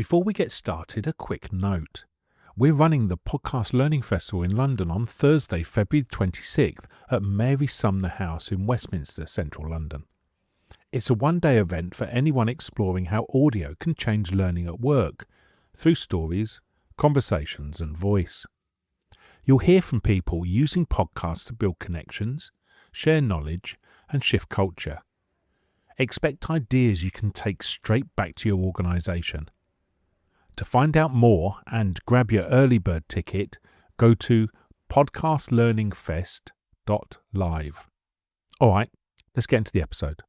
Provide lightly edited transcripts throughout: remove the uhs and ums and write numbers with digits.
Before we get started, a quick note. We're running the Podcast Learning Festival in London on Thursday, February 26th at Mary Sumner House in Westminster, central London. It's a one-day event for anyone exploring how audio can change learning at work through stories, conversations and voice. You'll hear from people using podcasts to build connections, share knowledge and shift culture. Expect ideas you can take straight back to your organisation. To find out more and grab your early bird ticket, go to podcastlearningfest.live. All right, let's get into the episode.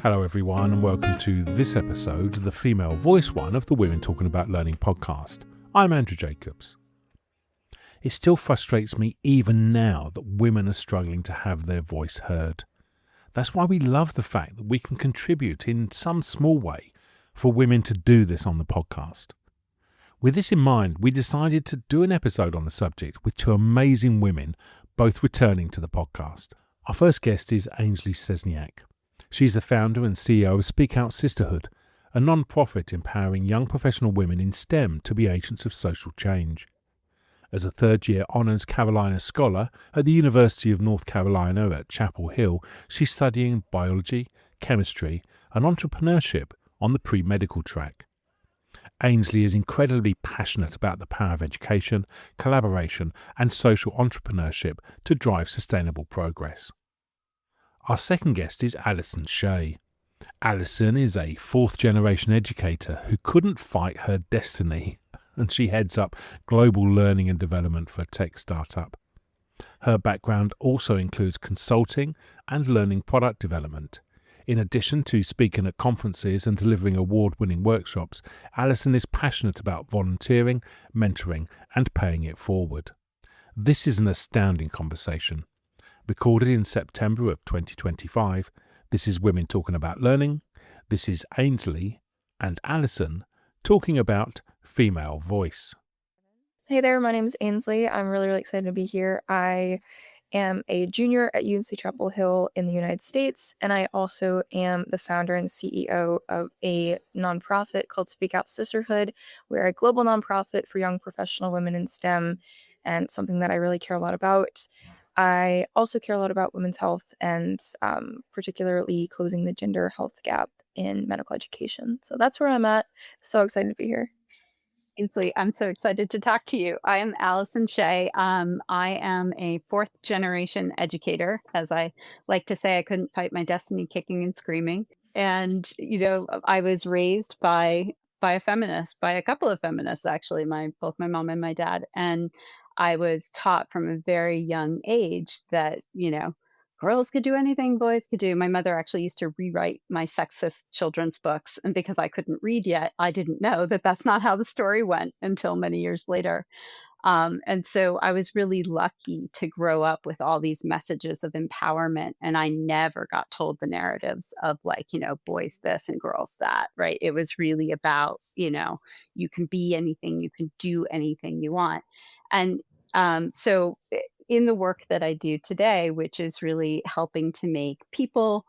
Hello everyone and welcome to this episode, the female voice one of the Women Talking About Learning podcast. I'm Andrew Jacobs. It still frustrates me even now that women are struggling to have their voice heard. That's why we love the fact that we can contribute in some small way for women to do this on the podcast. With this in mind, we decided to do an episode on the subject with two amazing women, both returning to the podcast. Our first guest is Ainsley Szczesniak. She's the founder and CEO of Speak Out Sisterhood, a non-profit empowering young professional women in STEM to be agents of social change. As a third-year Honours Carolina Scholar at the University of North Carolina at Chapel Hill, she's studying biology, chemistry and entrepreneurship on the pre-medical track. Ainsley is incredibly passionate about the power of education, collaboration and social entrepreneurship to drive sustainable progress. Our second guest is Alison Shea. Alison is a fourth-generation educator who couldn't fight her destiny, and she heads up global learning and development for a tech startup. Her background also includes consulting and learning product development. In addition to speaking at conferences and delivering award-winning workshops, Alison is passionate about volunteering, mentoring, and paying it forward. This is an astounding conversation. Recorded in September of 2025, this is Women Talking About Learning. This is Ainsley and Alison talking about female voice. Hey there, my name is Ainsley. I'm really excited to be here. I am a junior at UNC Chapel Hill in the United States, and I also am the founder and CEO of a nonprofit called Speak Out Sisterhood. We're a global nonprofit for young professional women in STEM, and something that I really care a lot about. I also care a lot about women's health and particularly closing the gender health gap in medical education. So that's where I'm at. So excited to be here. Ainsley, I'm so excited to talk to you. I am Alison Shea. I am a fourth generation educator. As I like to say, I couldn't fight my destiny kicking and screaming. And, I was raised by a feminist, by a couple of feminists, actually, both my mom and my dad. And I was taught from a very young age that, girls could do anything boys could do. My mother actually used to rewrite my sexist children's books. And because I couldn't read yet, I didn't know that that's not how the story went until many years later. And so I was really lucky to grow up with all these messages of empowerment. And I never got told the narratives of boys this and girls that, right? It was really about, you can be anything, you can do anything you want. And so in the work that I do today, which is really helping to make people,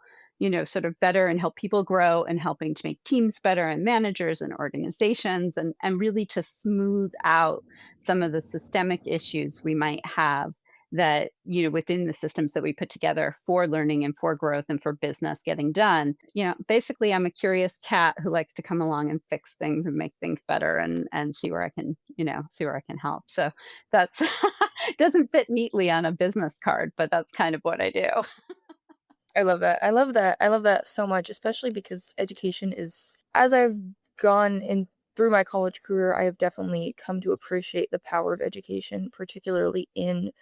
sort of better and help people grow and helping to make teams better and managers and organizations and really to smooth out some of the systemic issues we might have that, within the systems that we put together for learning and for growth and for business getting done. Basically, I'm a curious cat who likes to come along and fix things and make things better and see where I can, see where I can help. So that's doesn't fit neatly on a business card, but that's kind of what I do. I love that. I love that so much, especially because education is, as I've gone in through my college career, I have definitely come to appreciate the power of education, particularly in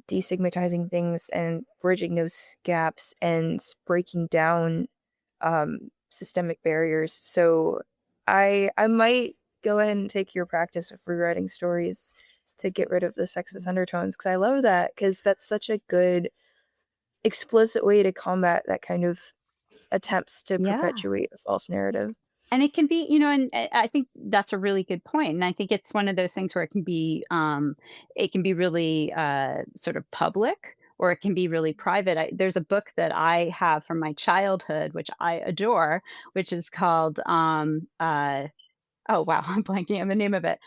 destigmatizing things and bridging those gaps and breaking down systemic barriers. So I might go ahead and take your practice of rewriting stories to get rid of the sexist undertones, because I love that, because that's such a good explicit way to combat that kind of attempts to perpetuate a false narrative. And it can be, and I think that's a really good point. And I think it's one of those things where it can be really sort of public, or it can be really private. There's a book that I have from my childhood, which I adore, which is called, oh wow, I'm blanking on the name of it.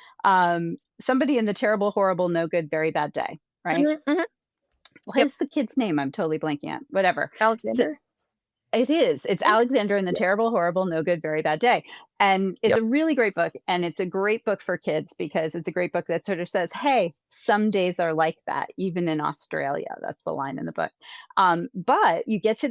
Somebody in the Terrible, Horrible, No Good, Very Bad Day, right? Mhm, mhm. What Yep. is the kid's name? I'm totally blanking on. Whatever. Alexander, It is. It's I think? Alexander and the Yes. Terrible, Horrible, No Good, Very Bad Day. And it's Yep. a really great book. And it's a great book for kids because it's a great book that sort of says, hey, some days are like that, even in Australia. That's the line in the book. But you get to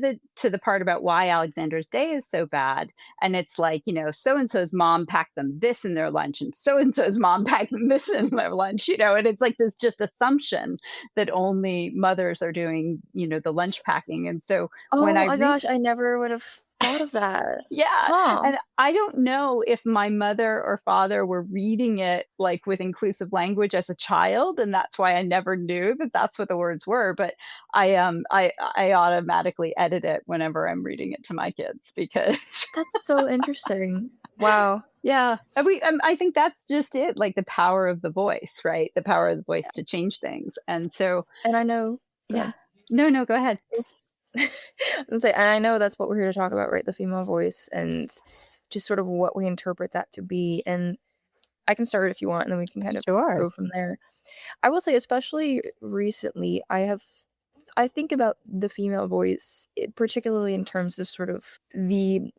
the part about why Alexander's day is so bad. And it's like, so and so's mom packed them this in their lunch, and so so's mom packed them this in their lunch, and it's like this just assumption that only mothers are doing, the lunch packing. And so when Oh I my read gosh, I never would have thought of that. yeah, Huh. and I don't know if my mother or father were reading it, like, with inclusive language as a child, and that's why I never knew that that's what the words were, but I automatically edit it whenever I'm reading it to my kids because That's so interesting. Wow. yeah, I think that's just it, like, the power of the voice, right? The power of the voice to change things, and so And I know go yeah. ahead. No, no, go ahead. It's and I know that's what we're here to talk about, right? The female voice and just sort of what we interpret that to be. And I can start if you want, and then we can kind of Sure. go from there. I will say, especially recently, I think about the female voice, particularly in terms of sort of the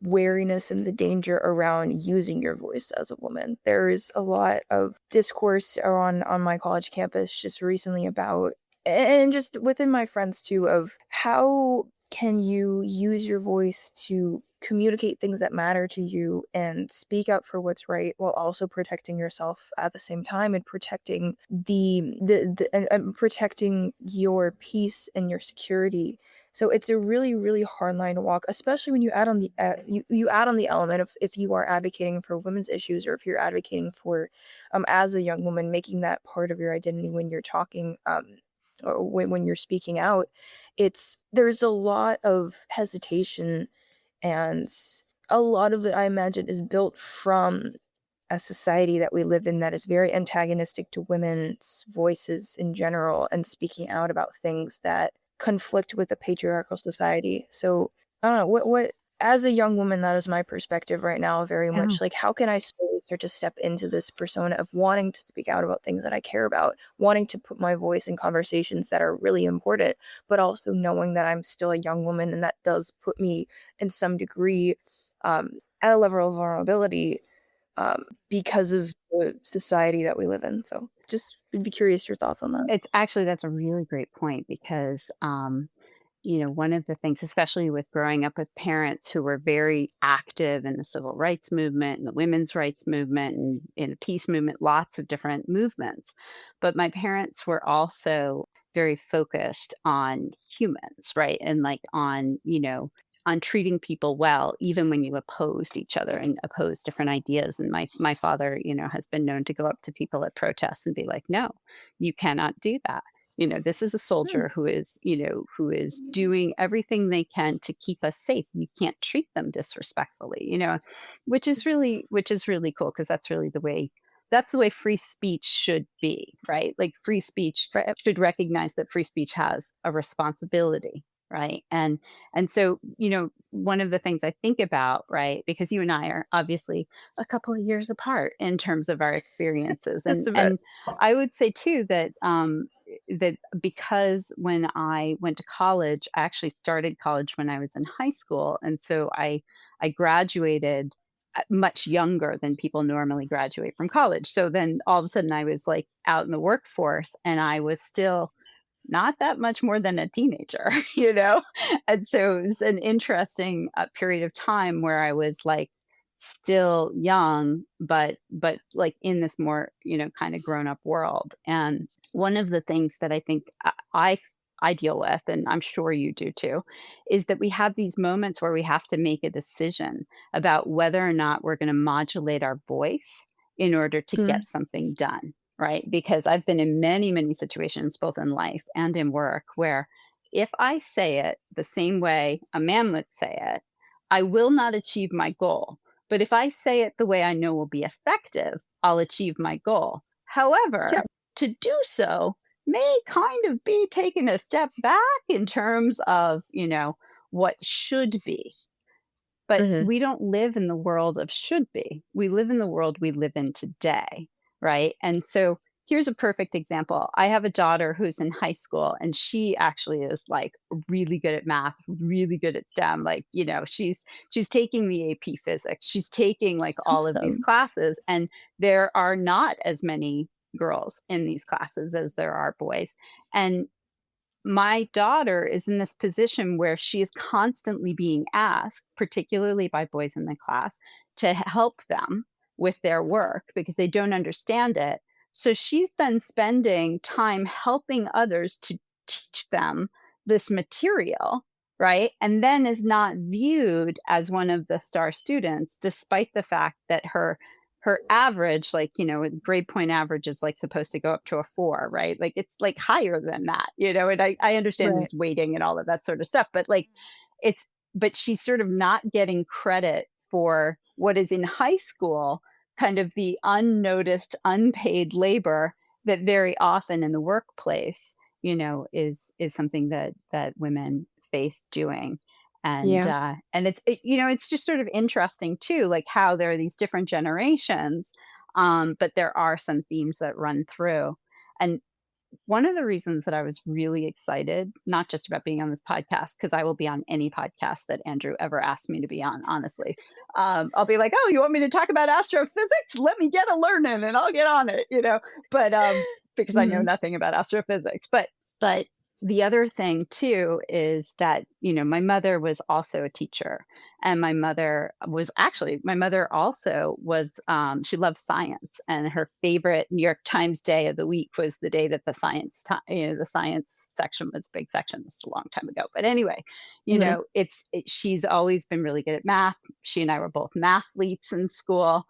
wariness and the danger around using your voice as a woman. There's a lot of discourse on my college campus just recently about, and just within my friends too, of how can you use your voice to communicate things that matter to you and speak up for what's right while also protecting yourself at the same time, and protecting and protecting your peace and your security. So it's a really, really hard line to walk, especially when you add on you add on the element of, if you are advocating for women's issues, or if you're advocating for, as a young woman, making that part of your identity when you're talking, or when you're speaking out. There's a lot of hesitation, and a lot of it, I imagine, is built from a society that we live in that is very antagonistic to women's voices in general, and speaking out about things that conflict with a patriarchal society. So I don't know what as a young woman, that is my perspective right now, very Yeah. much like, how can I slowly start to step into this persona of wanting to speak out about things that I care about, wanting to put my voice in conversations that are really important, but also knowing that I'm still a young woman, and that does put me in some degree, at a level of vulnerability, because of the society that we live in. So just would be curious your thoughts on that. It's actually that's a really great point because, one of the things, especially with growing up with parents who were very active in the civil rights movement and the women's rights movement and in the peace movement, lots of different movements. But my parents were also very focused on humans, right? And like on treating people well, even when you opposed each other and opposed different ideas. And my father, has been known to go up to people at protests and be like, no, you cannot do that. This is a Hmm. soldier who is doing everything they can to keep us safe. You can't treat them disrespectfully, which is really cool because that's the way free speech should be, right? Like free speech Right. should recognize that free speech has a responsibility, right? And so, one of the things I think about, right, because you and I are obviously a couple of years apart in terms of our experiences, Just and a bit. and I would say too that that because when I went to college, I actually started college when I was in high school, and so I graduated much younger than people normally graduate from college. So then all of a sudden I was like out in the workforce, and I was still not that much more than a teenager, you know? And so it was an interesting period of time where I was like still young, but like in this more, kind of grown up world. And one of the things that I think I deal with, and I'm sure you do too, is that we have these moments where we have to make a decision about whether or not we're going to modulate our voice in order to Mm. get something done, right? Because I've been in many, many situations, both in life and in work, where if I say it the same way a man would say it, I will not achieve my goal. But if I say it the way I know will be effective, I'll achieve my goal. Yeah. However, to do so may kind of be taking a step back in terms of, what should be. But Hmm. we don't live in the world of should be. We live in the world we live in today, right? And so here's a perfect example. I have a daughter who's in high school and she actually is like really good at math, really good at STEM. Like, she's taking the AP physics. She's taking like all of these Awesome. classes and there are not as many girls in these classes as there are boys. And my daughter is in this position where she is constantly being asked, particularly by boys in the class, to help them with their work because they don't understand it. So she's then spending time helping others to teach them this material, right? And then is not viewed as one of the star students, despite the fact that her average, like, grade point average is like supposed to go up to a 4, right? Like it's like higher than that, and I understand Right. it's weighting and all of that sort of stuff, but like it's but she's sort of not getting credit for what is in high school kind of the unnoticed, unpaid labor that very often in the workplace, is something that women face doing. And Yeah. it's just sort of interesting too, like how there are these different generations, but there are some themes that run through. And one of the reasons that I was really excited, not just about being on this podcast, because I will be on any podcast that Andrew ever asked me to be on, honestly. I'll be like, oh, you want me to talk about astrophysics? Let me get a learning and I'll get on it. But because I know Hmm. nothing about astrophysics. But the other thing too is that, my mother was also a teacher. And my mother also was, she loved science. And her favorite New York Times day of the week was the day that the science section was a big section. This is a long time ago. But anyway, Hmm. she's always been really good at math. She and I were both mathletes in school.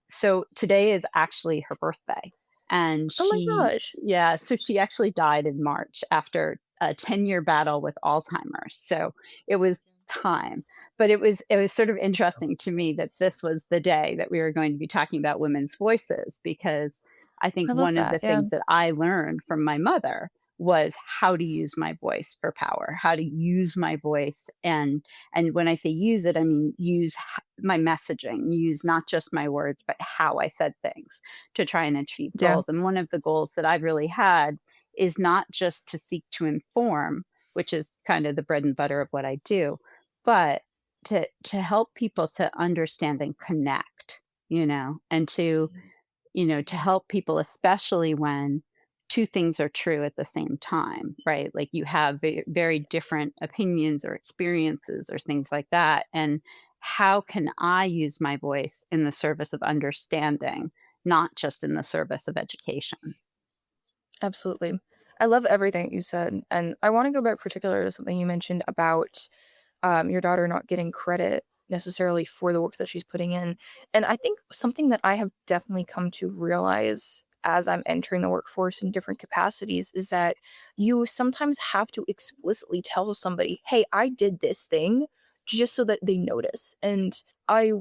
So today is actually her birthday. And Oh my gosh. so she actually died in March after a 10-year battle with Alzheimer's. So it was time. But it was sort of interesting to me that this was the day that we were going to be talking about women's voices, because I think I love one of the that. Yeah. things that I learned from my mother was how to use my voice for power, how to use my voice. And when I say use it, I mean use my messaging, use not just my words, but how I said things to try and achieve Yeah. goals. And one of the goals that I've really had is not just to seek to inform, which is kind of the bread and butter of what I do, but to help people to understand and connect, and to help people, especially when two things are true at the same time, right? Like you have very different opinions or experiences or things like that. And how can I use my voice in the service of understanding, not just in the service of education? Absolutely. I love everything you said. And I want to go back particular to something you mentioned about your daughter not getting credit necessarily for the work that she's putting in. And I think something that I have definitely come to realize as I'm entering the workforce in different capacities is that you sometimes have to explicitly tell somebody, hey, I did this thing just so that they notice. And I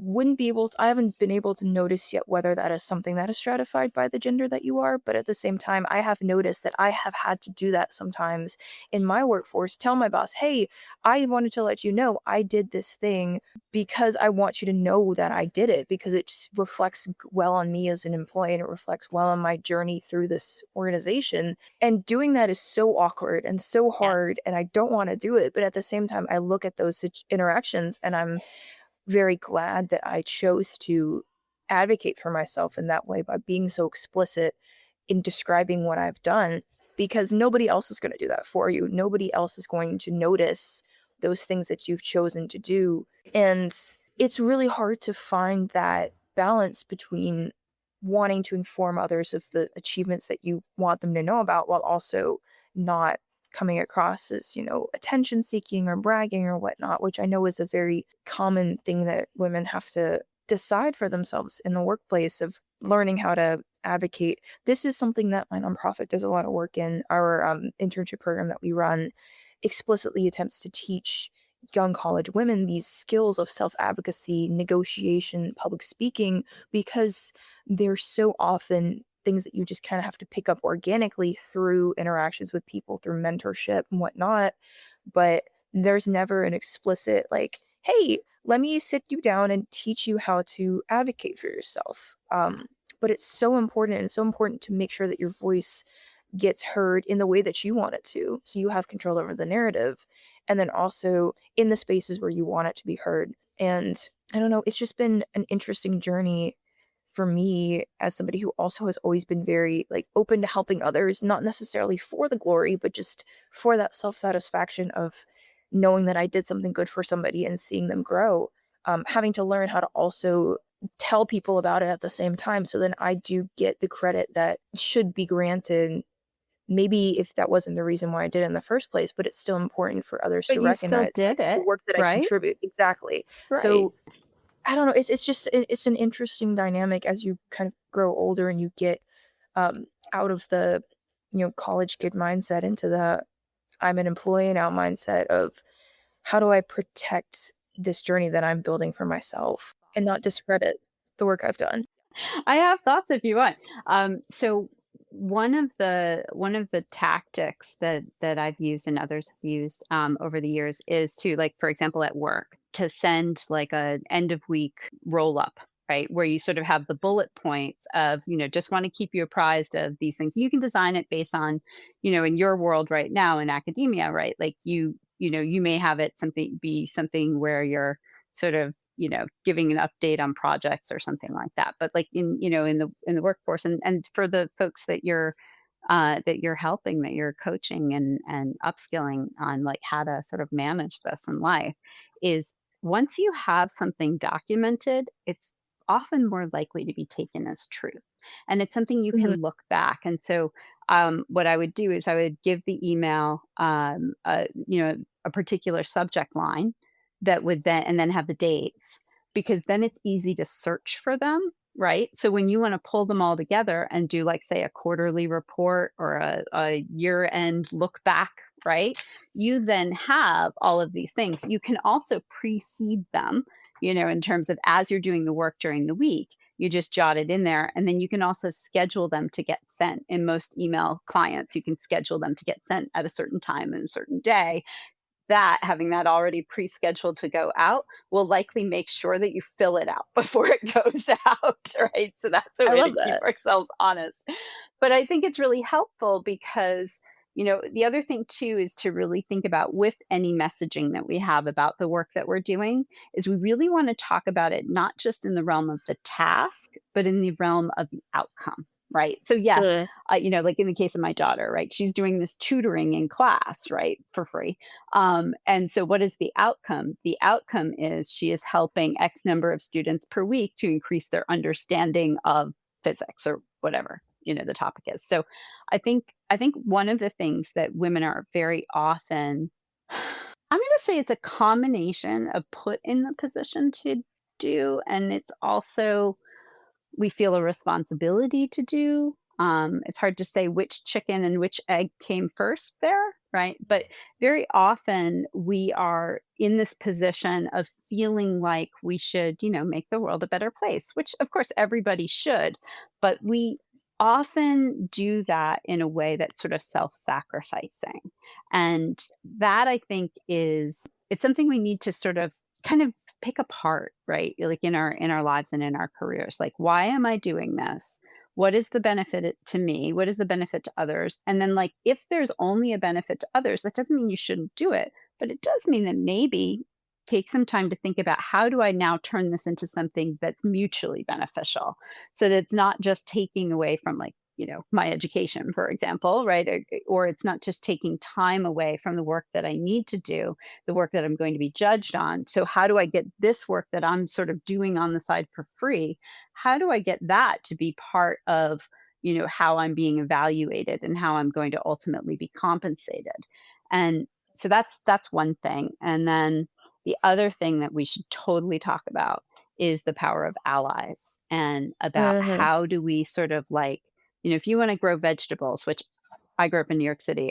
haven't been able to notice yet whether that is something that is stratified by the gender that you are, but at the same time, I have noticed that I have had to do that sometimes in my workforce, tell my boss, hey, I wanted to let you know I did this thing because I want you to know that I did it because it reflects well on me as an employee and it reflects well on my journey through this organization. And doing that is so awkward and so Yeah. hard, and I don't want to do it. But at the same time, I look at those interactions and I'm very glad that I chose to advocate for myself in that way by being so explicit in describing what I've done because nobody else is going to do that for you. Nobody else is going to notice those things that you've chosen to do. And it's really hard to find that balance between wanting to inform others of the achievements that you want them to know about while also not coming across as, attention seeking or bragging or whatnot, which I know is a very common thing that women have to decide for themselves in the workplace of learning how to advocate. This is something that my nonprofit does a lot of work in. Our internship program that we run explicitly attempts to teach young college women these skills of self-advocacy, negotiation, public speaking, because they're so often things that you just kind of have to pick up organically through interactions with people, through mentorship and whatnot. But there's never an explicit, like, hey, let me sit you down and teach you how to advocate for yourself. But it's so important, and so important to make sure that your voice gets heard in the way that you want it to, so you have control over the narrative, and then also in the spaces where you want it to be heard. And I don't know, it's just been an interesting journey for me as somebody who also has always been very like open to helping others, not necessarily for the glory, but just for that self-satisfaction of knowing that I did something good for somebody and seeing them grow. Having to learn how to also tell people about it at the same time, so then I do get the credit that should be granted, maybe if that wasn't the reason why I did it in the first place, but it's still important for others But to you still recognize, like, did the it, work that I right? contribute. Exactly. Right. So I don't know. It's just it's an interesting dynamic as you kind of grow older and you get out of the college kid mindset into the I'm an employee now mindset of how do I protect this journey that I'm building for myself and not discredit the work I've done. I have thoughts if you want. So one of the tactics that I've used and others have used over the years is to, like, for example, at work, to send like a end of week roll up, right, where you sort of have the bullet points of, just want to keep you apprised of these things. You can design it based on, in your world right now in academia, right? Like you may have it something where you're sort of giving an update on projects or something like that. But like in the workforce, and for the folks that you're helping, that you're coaching and upskilling on, like, how to sort of manage this in life, is once you have something documented, it's often more likely to be taken as truth, and it's something you Mhm. can look back. And so what I would do is I would give the email a particular subject line that would then have the dates, because then it's easy to search for them, right? So when you want to pull them all together and do, like, say, a quarterly report or a year end look back, right? You then have all of these things. You can also precede them, in terms of, as you're doing the work during the week, you just jot it in there. And then you can also schedule them to get sent. In most email clients, you can schedule them to get sent at a certain time and a certain day. That having that already pre-scheduled to go out will likely make sure that you fill it out before it goes out, right? So that's a I way to love keep that. ourselves honest. But I think it's really helpful because, the other thing too is to really think about, with any messaging that we have about the work that we're doing, is we really want to talk about it not just in the realm of the task, but in the realm of the outcome. Right. So yeah, Ugh. like in the case of my daughter, right? She's doing this tutoring in class, right, for free. And so, what is the outcome? The outcome is she is helping X number of students per week to increase their understanding of physics or whatever the topic is. So, I think one of the things that women are very often, I'm going to say, it's a combination of put in the position to do, and it's also we feel a responsibility to do. It's hard to say which chicken and which egg came first there, right? But very often we are in this position of feeling like we should, make the world a better place, which of course everybody should. But we often do that in a way that's sort of self-sacrificing. And that, I think, it's something we need to sort of kind of pick apart, right? Like in our lives and in our careers. Like, why am I doing this? What is the benefit to me? What is the benefit to others? And then, like, if there's only a benefit to others, that doesn't mean you shouldn't do it, but it does mean that maybe take some time to think about, how do I now turn this into something that's mutually beneficial, so that it's not just taking away from, like, my education, for example, right? Or it's not just taking time away from the work that I need to do, the work that I'm going to be judged on. So how do I get this work that I'm sort of doing on the side for free? How do I get that to be part of, how I'm being evaluated and how I'm going to ultimately be compensated? And so that's one thing. And then the other thing that we should totally talk about is the power of allies, and about Mhm. how do we sort of, like, if you want to grow vegetables, which I grew up in New York City.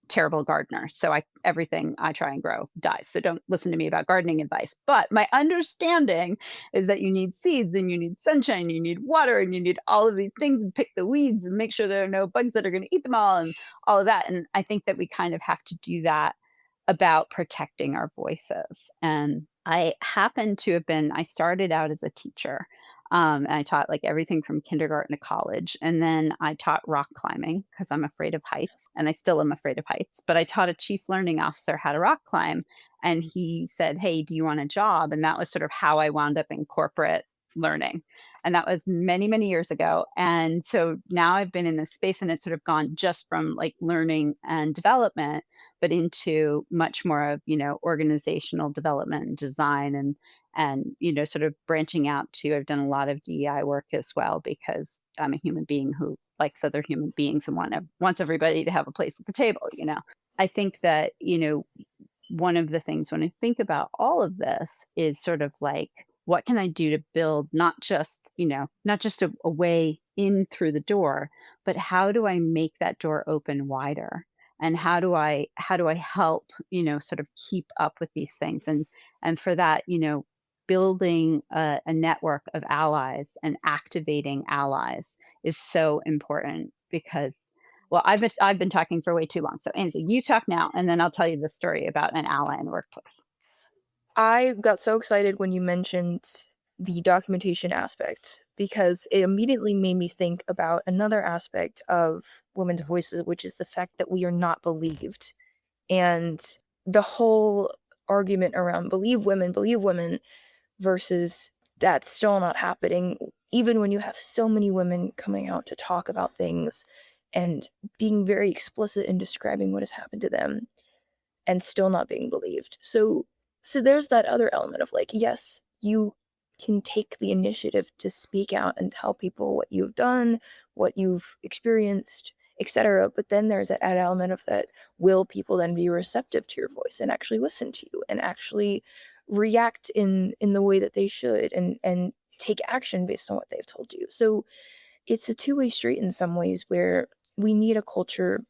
terrible gardener. So everything I try and grow dies. So don't listen to me about gardening advice. But my understanding is that you need seeds and you need sunshine, you need water, and you need all of these things, and pick the weeds and make sure there are no bugs that are going to eat them all and all of that. And I think that we kind of have to do that about protecting our voices. And I started out as a teacher. And I taught like everything from kindergarten to college. And then I taught rock climbing because I'm afraid of heights and I still am afraid of heights. But I taught a chief learning officer how to rock climb. And he said, "Hey, do you want a job?" And that was sort of how I wound up in corporate learning. And that was many, many years ago. And so now I've been in this space and it's sort of gone just from like learning and development, but into much more of, organizational development and design and sort of branching out to, I've done a lot of DEI work as well because I'm a human being who likes other human beings and wants everybody to have a place at the table. I think that, one of the things when I think about all of this is sort of like, what can I do to build not just a way in through the door, but how do I make that door open wider? And how do I help, sort of keep up with these things? And for that, building a network of allies and activating allies is so important because, well, I've been talking for way too long. So Ansley, you talk now, and then I'll tell you the story about an ally in the workplace. I got so excited when you mentioned the documentation aspect because it immediately made me think about another aspect of women's voices, which is the fact that we are not believed. And the whole argument around believe women versus that's still not happening, even when you have so many women coming out to talk about things and being very explicit in describing what has happened to them and still not being believed. So there's that other element of like, yes, you can take the initiative to speak out and tell people what you've done, what you've experienced, etc. But then there's that added element of that, will people then be receptive to your voice and actually listen to you and actually react in the way that they should and take action based on what they've told you. So it's a two-way street in some ways where we need a culture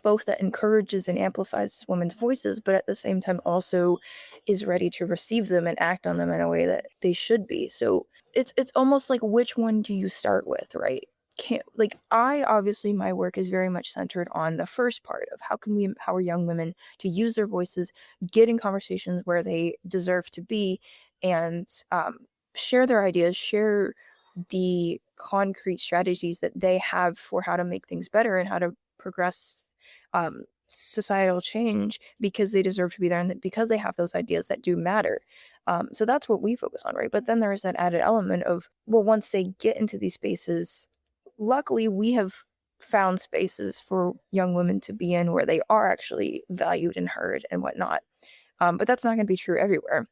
both that encourages and amplifies women's voices, but at the same time also is ready to receive them and act on them in a way that they should be. So it's almost like, which one do you start with, right? Obviously my work is very much centered on the first part of how can we empower young women to use their voices, get in conversations where they deserve to be, and share their ideas, share the concrete strategies that they have for how to make things better and how to progress societal change because they deserve to be there and because they have those ideas that do matter. So that's what we focus on, right? But then there is that added element of, well, once they get into these spaces, luckily we have found spaces for young women to be in where they are actually valued and heard and whatnot. But that's not going to be true everywhere,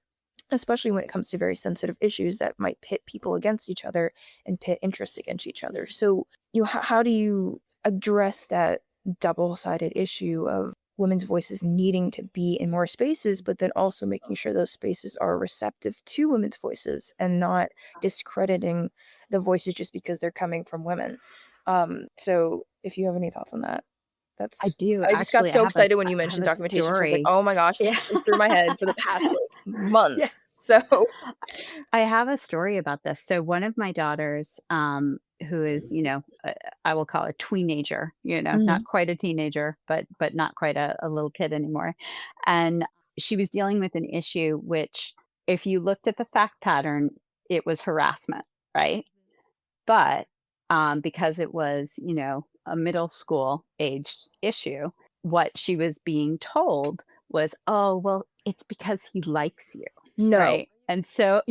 especially when it comes to very sensitive issues that might pit people against each other and pit interests against each other. So how do you address that double-sided issue of women's voices needing to be in more spaces, but then also making sure those spaces are receptive to women's voices and not discrediting the voices just because they're coming from women? So if you have any thoughts on that, I do. I just got Actually, so excited when I you have mentioned a documentation. So I was like, story. oh my gosh, this Yeah. has been through my head for the past Yeah. months. So I have a story about this. So one of my daughters, who is, I will call a tweenager, not Mhm. quite a teenager, but not quite a little kid anymore. And she was dealing with an issue which, if you looked at the fact pattern, it was harassment, right? But because it was, a middle school aged issue, what she was being told was, oh, well, it's because he likes you. No. Right. And so,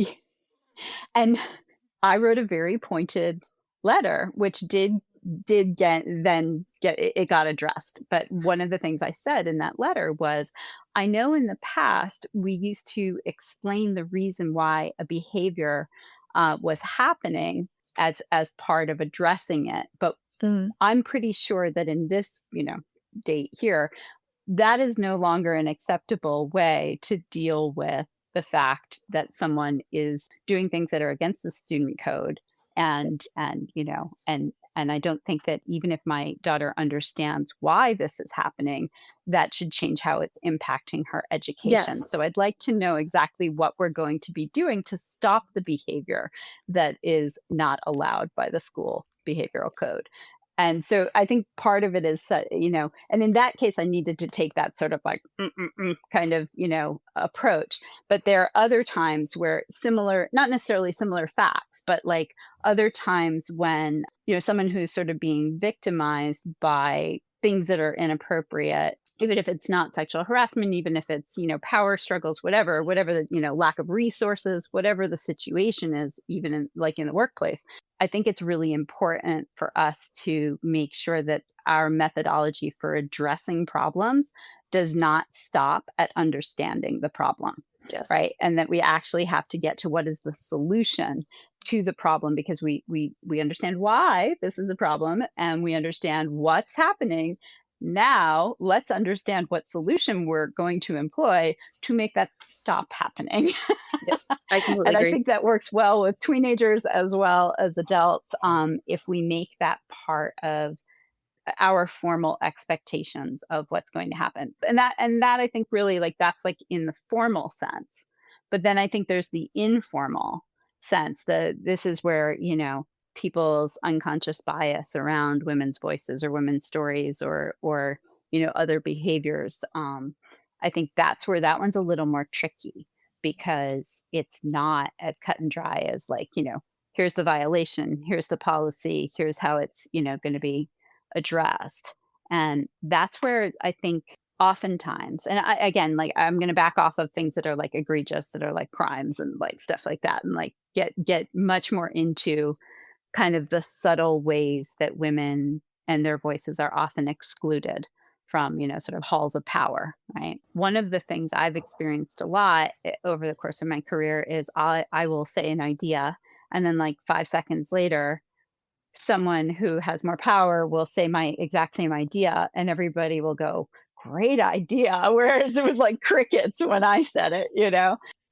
and I wrote a very pointed letter, which did get it got addressed. But one of the things I said in that letter was, I know in the past we used to explain the reason why a behavior was happening as part of addressing it, but Mhm. I'm pretty sure that in this date here, that is no longer an acceptable way to deal with the fact that someone is doing things that are against the student code and And I don't think that even if my daughter understands why this is happening, that should change how it's impacting her education. So Yes. I'd like to know exactly what we're going to be doing to stop the behavior that is not allowed by the school behavioral code. And so I think part of it is, and in that case, I needed to take that sort of like kind of, approach. But there are other times where similar, not necessarily similar facts, but like other times when, someone who's sort of being victimized by things that are inappropriate, even if it's not sexual harassment, even if it's, power struggles, whatever the, lack of resources, whatever the situation is, even in like in the workplace, I think it's really important for us to make sure that our methodology for addressing problems does not stop at understanding the problem, Yes. right? And that we actually have to get to what is the solution to the problem, because we understand why this is the problem and we understand what's happening. Now, let's understand what solution we're going to employ to make that stop happening. Yep. I completely And I agree. think that works well with teenagers as well as adults, if we make that part of our formal expectations of what's going to happen. And that I think really, like, that's like in the formal sense. But then I think there's the informal sense that this is where, people's unconscious bias around women's voices or women's stories or other behaviors. I think that's where that one's a little more tricky, because it's not as cut and dry as like, here's the violation, here's the policy, here's how it's, going to be addressed. And that's where I think oftentimes, and again, like, I'm going to back off of things that are like egregious, that are like crimes and like stuff like that, and like get much more into kind of the subtle ways that women and their voices are often excluded from, sort of halls of power, right? One of the things I've experienced a lot over the course of my career is I will say an idea, and then like 5 seconds later, someone who has more power will say my exact same idea, and everybody will go, great idea. Whereas it was like crickets when I said it.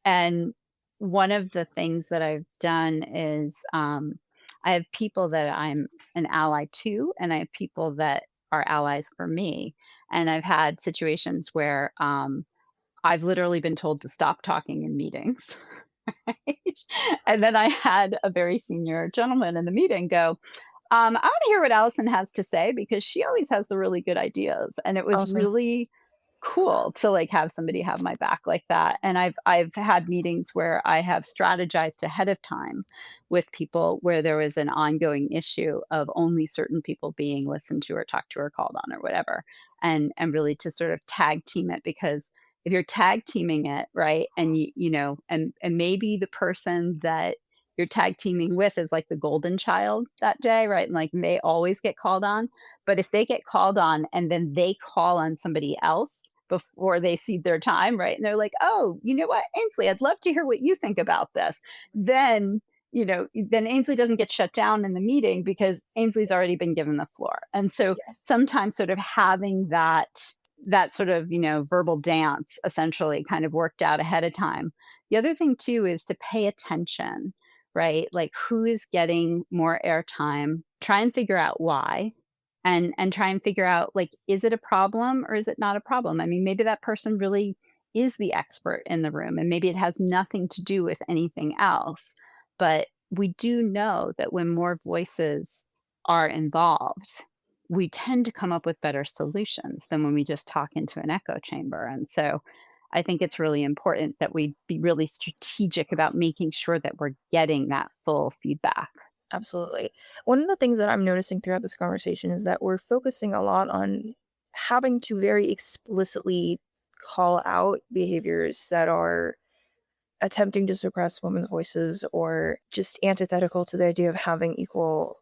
And one of the things that I've done is I have people that I'm an ally to, and I have people that are allies for me. And I've had situations where I've literally been told to stop talking in meetings. Right? And then I had a very senior gentleman in the meeting go, I want to hear what Allison has to say, because she always has the really good ideas. And it was Awesome. really cool to like have somebody have my back like that. And I've had meetings where I have strategized ahead of time with people where there was an ongoing issue of only certain people being listened to or talked to or called on or whatever. And really to sort of tag team it, because if you're tag teaming it, right, and and maybe the person that you're tag teaming with is like the golden child that day, right? And like they always get called on. But if they get called on and then they call on somebody else before they cede their time, right? And they're like, oh, you know what, Ainsley, I'd love to hear what you think about this. Then, then Ainsley doesn't get shut down in the meeting because Ainsley's already been given the floor. And so Yeah. sometimes sort of having that sort of, verbal dance essentially kind of worked out ahead of time. The other thing too is to pay attention, right? Like who is getting more airtime, try and figure out why, and try and figure out, like, is it a problem or is it not a problem? I mean, maybe that person really is the expert in the room and maybe it has nothing to do with anything else. But we do know that when more voices are involved, we tend to come up with better solutions than when we just talk into an echo chamber. And so I think it's really important that we be really strategic about making sure that we're getting that full feedback. Absolutely. One of the things that I'm noticing throughout this conversation is that we're focusing a lot on having to very explicitly call out behaviors that are attempting to suppress women's voices or just antithetical to the idea of having equal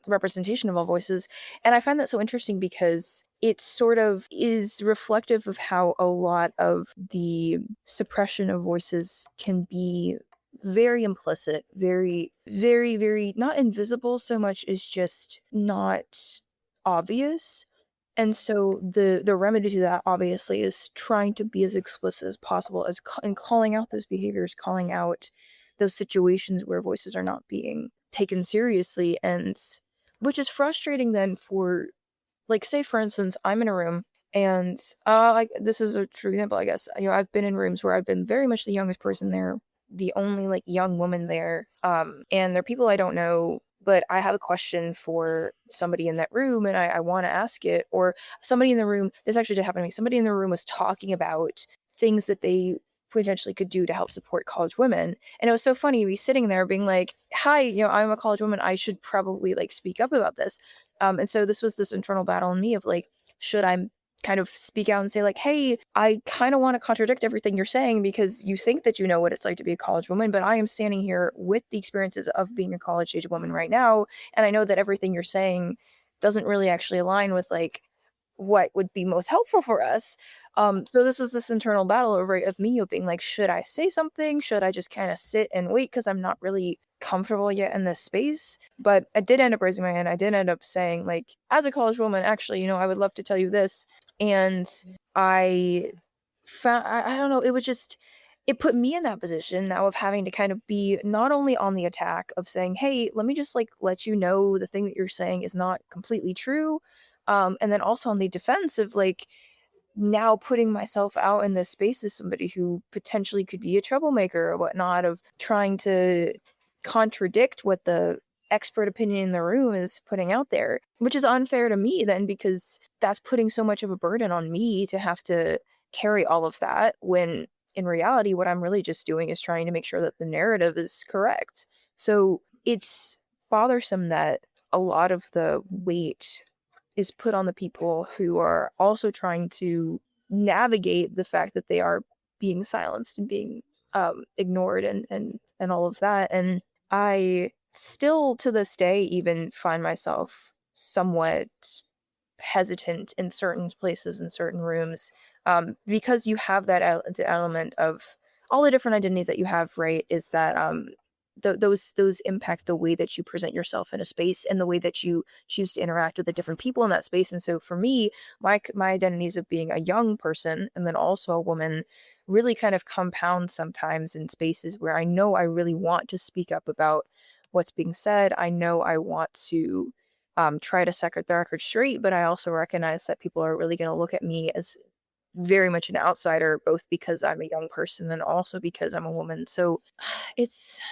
representation of all voices. And I find that so interesting because it sort of is reflective of how a lot of the suppression of voices can be very implicit, very, very, very not invisible so much as just not obvious. And so the remedy to that obviously is trying to be as explicit as possible as and calling out those behaviors, calling out those situations where voices are not being taken seriously, and which is frustrating then for, like, say for instance, I'm in a room and like, this is a true example, I guess. I've been in rooms where I've been very much the youngest person there, the only like young woman there. And there are people I don't know, but I have a question for somebody in that room and I want to ask it. Or somebody in the room, this actually did happen to me. Somebody in the room was talking about things that they potentially could do to help support college women. And it was so funny me sitting there being like, hi, I'm a college woman. I should probably like speak up about this. And so this was this internal battle in me of like, should I kind of speak out and say like, hey, I kind of want to contradict everything you're saying because you think that you know what it's like to be a college woman, but I am standing here with the experiences of being a college age woman right now, and I know that everything you're saying doesn't really actually align with like what would be most helpful for us. So this was this internal battle over of me being like, should I say something? Should I just kind of sit and wait because I'm not really comfortable yet in this space? But I did end up raising my hand. I did end up saying like, as a college woman, actually, I would love to tell you this. And I found, I don't know, it was just, it put me in that position now of having to kind of be not only on the attack of saying, hey, let me just like let you know the thing that you're saying is not completely true. And then also on the defense of like now putting myself out in this space as somebody who potentially could be a troublemaker or whatnot, of trying to contradict what the expert opinion in the room is putting out there, which is unfair to me then because that's putting so much of a burden on me to have to carry all of that when in reality what I'm really just doing is trying to make sure that the narrative is correct. So it's bothersome that a lot of the weight is put on the people who are also trying to navigate the fact that they are being silenced and being ignored and all of that. And I still to this day even find myself somewhat hesitant in certain places in certain rooms, because you have that the element of all the different identities that you have, right? Is that those impact the way that you present yourself in a space and the way that you choose to interact with the different people in that space. And so for me, my identities of being a young person and then also a woman really kind of compound sometimes in spaces where I know I really want to speak up about what's being said. I know I want to try to set the record straight, but I also recognize that people are really going to look at me as very much an outsider, both because I'm a young person and also because I'm a woman. So it's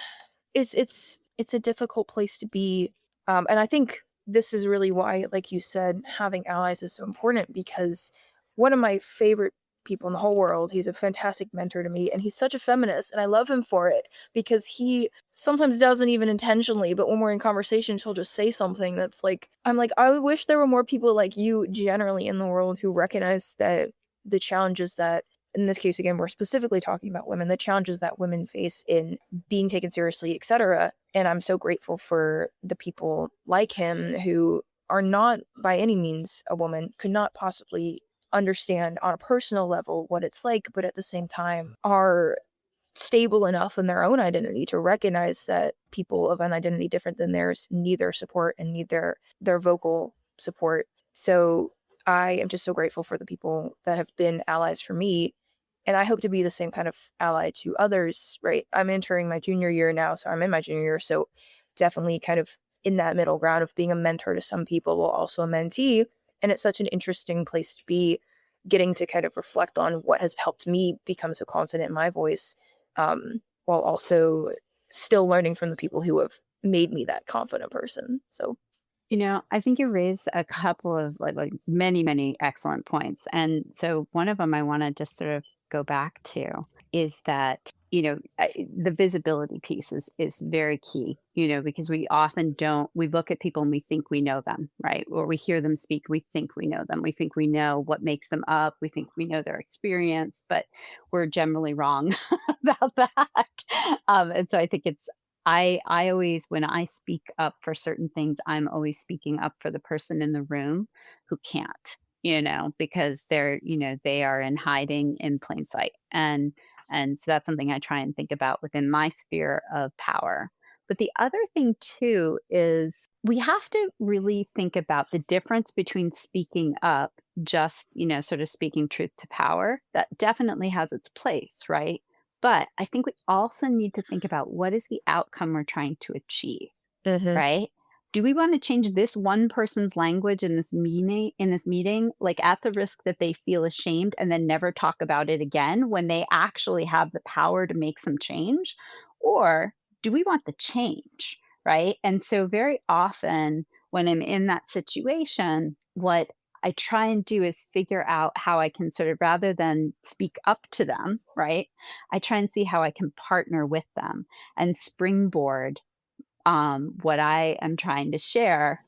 it's a difficult place to be, and I think this is really why, like you said, having allies is so important, because one of my favorite people in the whole world, he's a fantastic mentor to me, and he's such a feminist, and I love him for it because he sometimes doesn't even intentionally, but when we're in conversations he'll just say something that's like, I'm like, I wish there were more people like you generally in the world who recognize that the challenges that, in this case again we're specifically talking about women, the challenges that women face in being taken seriously, etc. And I'm so grateful for the people like him who are not by any means a woman, could not possibly understand on a personal level what it's like, but at the same time are stable enough in their own identity to recognize that people of an identity different than theirs need their support and need their vocal support. So I am just so grateful for the people that have been allies for me, and I hope to be the same kind of ally to others, right? I'm entering my junior year now, so I'm in my junior year, so definitely kind of in that middle ground of being a mentor to some people while also a mentee. And it's such an interesting place to be, getting to kind of reflect on what has helped me become so confident in my voice, while also still learning from the people who have made me that confident person. So, I think you raised a couple of like many, many excellent points. And so one of them I want to just sort of go back to is that, the visibility piece is very key, because we often don't, we look at people and we think we know them, right? Or we hear them speak, we think we know them. We think we know what makes them up. We think we know their experience, but we're generally wrong about that. And so I think I always, when I speak up for certain things, I'm always speaking up for the person in the room who can't, because they are in hiding in plain sight. And so that's something I try and think about within my sphere of power. But the other thing too is we have to really think about the difference between speaking up, just, sort of speaking truth to power. That definitely has its place, right? But I think we also need to think about what is the outcome we're trying to achieve, mhm. right? do we want to change this one person's language in this meeting, like at the risk that they feel ashamed and then never talk about it again when they actually have the power to make some change? Or do we want the change? Right. And so very often when I'm in that situation, what I try and do is figure out how I can sort of, rather than speak up to them, right? I try and see how I can partner with them and springboard what I am trying to share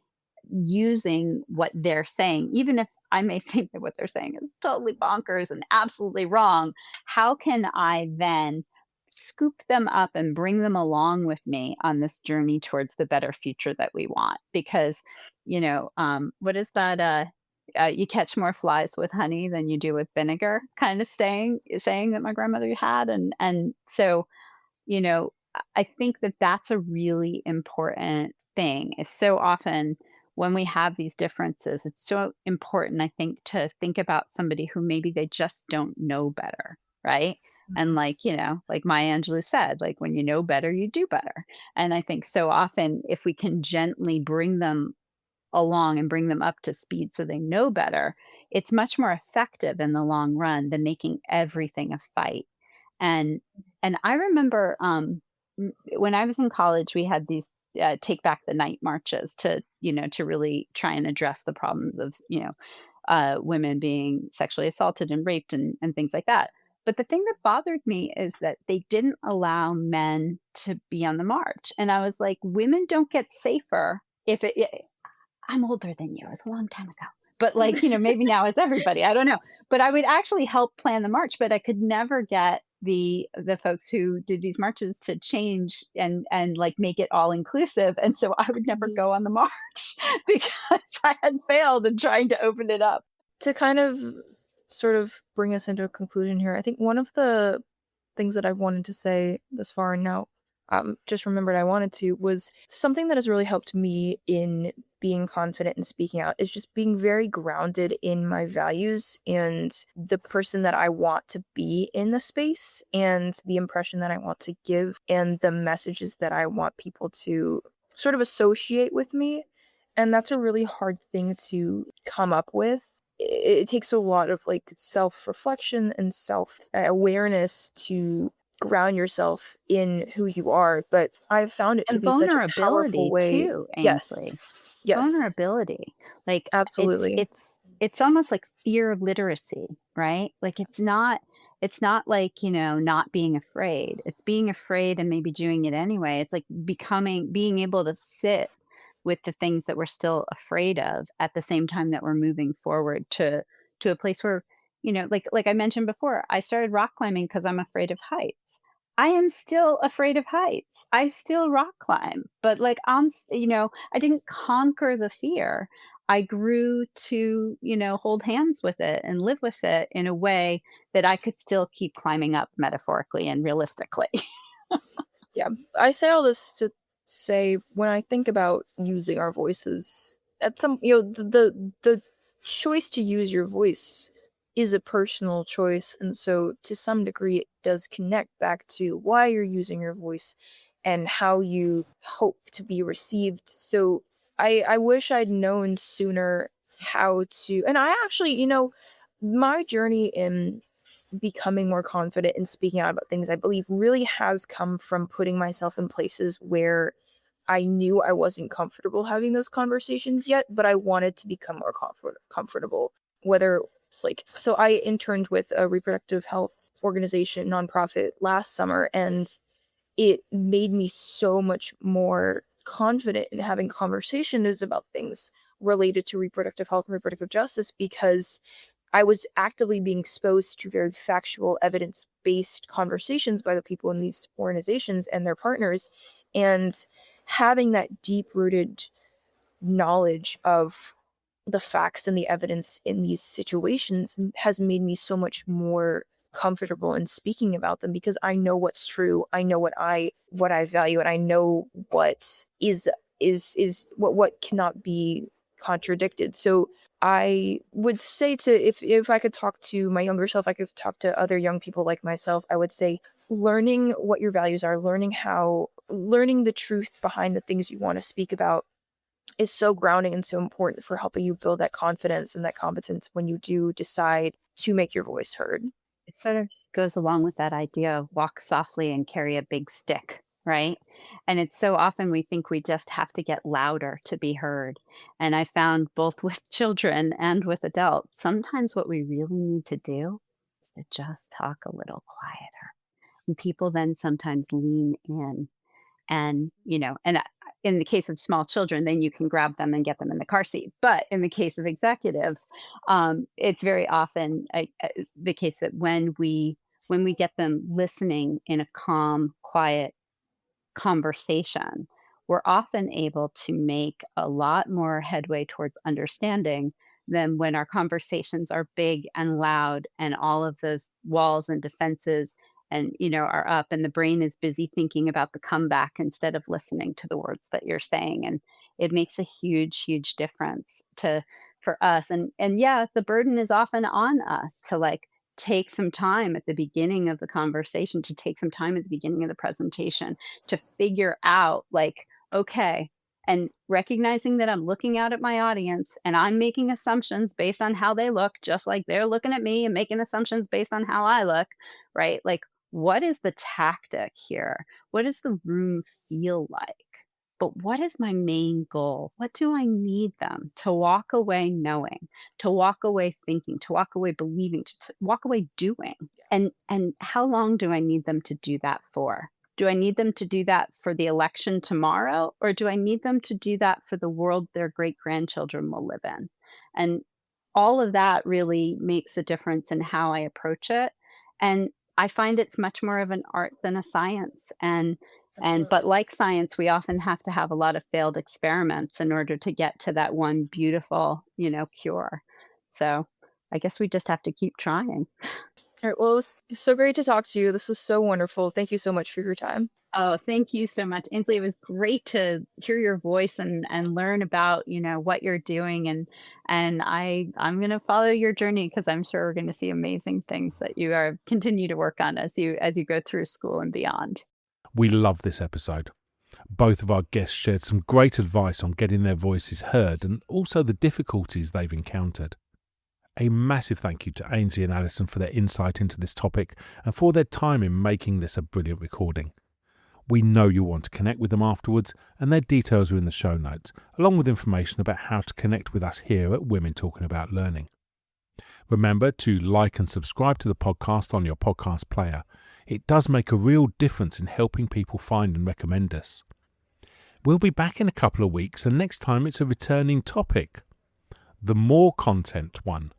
using what they're saying, even if I may think that what they're saying is totally bonkers and absolutely wrong. How can I then scoop them up and bring them along with me on this journey towards the better future that we want? Because, what is that? You catch more flies with honey than you do with vinegar, kind of saying that my grandmother had, and so I think that that's a really important thing. Is so often when we have these differences, it's so important, I think, to think about somebody who maybe they just don't know better, right? And like Maya Angelou said, like when you know better, you do better. And I think so often if we can gently bring them along and bring them up to speed so they know better, it's much more effective in the long run than making everything a fight. And I remember when I was in college, we had these take back the night marches to really try and address the problems of women being sexually assaulted and raped and things like that. But the thing that bothered me is that they didn't allow men to be on the march, and I was like, women don't get safer if I'm older than you. It was a long time ago. But maybe now it's everybody. I don't know. But I would actually help plan the march, but I could never get the folks who did these marches to change and like make it all inclusive. And so I would never Mhm. go on the march because I had failed in trying to open it up. To kind of sort of bring us into a conclusion here, I think one of the things that I've wanted to say this far, and now just remembered I wanted to, was something that has really helped me in being confident and speaking out is just being very grounded in my values and the person that I want to be in the space and the impression that I want to give and the messages that I want people to sort of associate with me. And that's a really hard thing to come up with. It takes a lot of like self-reflection and self-awareness to ground yourself in who you are, but I've found it to And be such a powerful vulnerability way. too, Yes. Ainsley. Yes. Vulnerability. Like it's Absolutely. it's it's almost like fear literacy, right? Like it's not like, not being afraid. It's being afraid and maybe doing it anyway. It's like being able to sit with the things that we're still afraid of at the same time that we're moving forward to a place where, like I mentioned before, I started rock climbing because I'm afraid of heights. I am still afraid of heights. I still rock climb, but I didn't conquer the fear. I grew to, hold hands with it and live with it in a way that I could still keep climbing up metaphorically and realistically. Yeah. I say all this to say when I think about using our voices, at some the choice to use your voice is a personal choice, and so to some degree it does connect back to why you're using your voice and how you hope to be received. So I wish I'd known sooner how to, and I actually, my journey in becoming more confident in speaking out about things, I believe, really has come from putting myself in places where I knew I wasn't comfortable having those conversations yet, but I wanted to become more comfortable. Whether it's like, so I interned with a reproductive health organization, nonprofit, last summer, and it made me so much more confident in having conversations about things related to reproductive health and reproductive justice because I was actively being exposed to very factual, evidence based conversations by the people in these organizations and their partners. And having that deep rooted knowledge of the facts and the evidence in these situations has made me so much more comfortable in speaking about them because I know what's true. I know what I value, and I know what is what cannot be contradicted. So I would say to, if I could talk to my younger self, I could talk to other young people like myself, I would say learning what your values are, learning the truth behind the things you want to speak about, is so grounding and so important for helping you build that confidence and that competence when you do decide to make your voice heard. It sort of goes along with that idea of walk softly and carry a big stick, right? And it's so often we think we just have to get louder to be heard. And I found both with children and with adults, sometimes what we really need to do is to just talk a little quieter. And people then sometimes lean in and, in the case of small children, then you can grab them and get them in the car seat. But in the case of executives, it's very often the case that when we get them listening in a calm, quiet conversation, we're often able to make a lot more headway towards understanding than when our conversations are big and loud and all of those walls and defenses and are up and the brain is busy thinking about the comeback instead of listening to the words that you're saying. And it makes a huge difference to for us. And yeah, the burden is often on us to like take some time at the beginning of the conversation, to take some time at the beginning of the presentation to figure out like, okay, and recognizing that I'm looking out at my audience and I'm making assumptions based on how they look, just like they're looking at me and making assumptions based on how I look, right? Like, what is the tactic here? What does the room feel like? But what is my main goal? What do I need them to walk away knowing, to walk away thinking, to walk away believing, to walk away doing? And how long do I need them to do that for? Do I need them to do that for the election tomorrow, or do I need them to do that for the world their great grandchildren will live in? And all of that really makes a difference in how I approach it. And I find it's much more of an art than a science. But like science, we often have to have a lot of failed experiments in order to get to that one beautiful, cure. So I guess we just have to keep trying. All right. Well, it was so great to talk to you. This was so wonderful. Thank you so much for your time. Oh, thank you so much, Ainsley. It was great to hear your voice and learn about, what you're doing. And I'm gonna follow your journey because I'm sure we're gonna see amazing things that you are continue to work on as you go through school and beyond. We love this episode. Both of our guests shared some great advice on getting their voices heard and also the difficulties they've encountered. A massive thank you to Ainsley and Alison for their insight into this topic and for their time in making this a brilliant recording. We know you want to connect with them afterwards, and their details are in the show notes, along with information about how to connect with us here at Women Talking About Learning. Remember to like and subscribe to the podcast on your podcast player. It does make a real difference in helping people find and recommend us. We'll be back in a couple of weeks, and next time it's a returning topic, the more content one.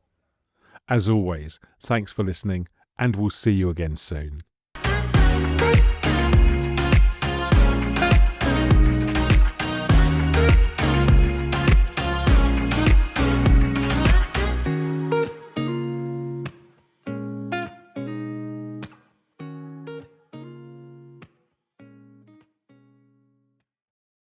As always, thanks for listening, and we'll see you again soon.